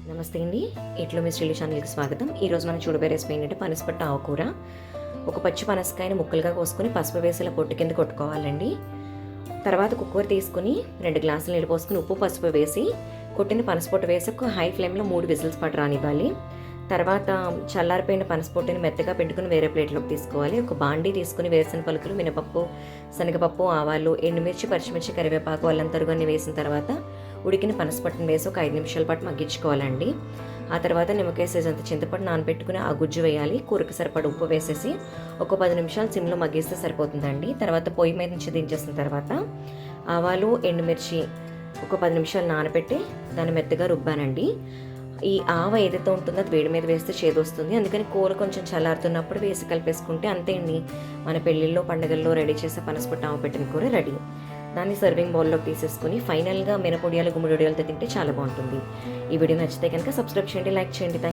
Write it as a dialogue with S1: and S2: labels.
S1: నమస్తే అండి. ఇట్లో మీ శ్రీలు ఛానల్కి స్వాగతం. ఈరోజు మనం చూడబోయే రెసిపీ ఏంటంటే పనసపట్టు ఆకుకూర. ఒక పచ్చి పనసకాయని ముక్కలుగా కోసుకొని పసుపు వేసేలా పొట్టు కింద కొట్టుకోవాలండి. తర్వాత కుక్కర్ తీసుకుని 2 గ్లాసులు నీళ్ళు పోసుకుని ఉప్పు పసుపు వేసి కొట్టిన పనసపొట్టు వేసి ఒక హై ఫ్లేమ్లో 3 విజిల్స్ పాటు రానివ్వాలి. తర్వాత చల్లారిపోయిన పనసపొట్టుని మెత్తగా పెట్టుకుని వేరే ప్లేట్లోకి తీసుకోవాలి. ఒక బాండీ తీసుకుని వేరుశనగ పలుకులు, మినపప్పు, శనగపప్పు, ఆవాలు, ఎండుమిర్చి, పచ్చిమిర్చి, కరివేపాకు, అల్లం తరుగు వేసిన తర్వాత ఉడికిన పనసపట్టును వేసి ఒక 5 నిమిషాల పాటు మగ్గించుకోవాలండి. ఆ తర్వాత నిమ్మకాయ సైజంత చింతపండు నానబెట్టుకుని ఆ గుజ్జు వేయాలి. కూరకు సరిపడ ఉప్పు వేసేసి ఒక 10 నిమిషాలు సిమ్లో మగ్గిస్తే సరిపోతుందండి. తర్వాత పొయ్యి మీద నుంచి దించేసిన తర్వాత ఆవాలు, ఎండుమిర్చి ఒక 10 నిమిషాలు నానబెట్టి దాన్ని మెత్తగా రుబ్బానండి. ఈ ఆవ ఏదైతే ఉంటుందో అది వేడి మీద వేస్తే చేదొస్తుంది. అందుకని కూర కొంచెం చల్లారుతున్నప్పుడు వేసి కలిపేసుకుంటే అంతే అండి, మన పెళ్ళిళ్ళలో పండుగల్లో రెడీ చేసే పనసపొట్టు ఆవ పెట్టిన కూర రెడీ. దాన్ని సర్వింగ్ బౌల్లోకి తీసేసుకుని ఫైనల్గా మినపొడియాలు, గుమ్మడి వడియాలతో తింటే చాలా బాగుంటుంది. ఈ వీడియో నచ్చితే కనుక సబ్స్క్రైబ్ చేయండి, లైక్ చేయండి.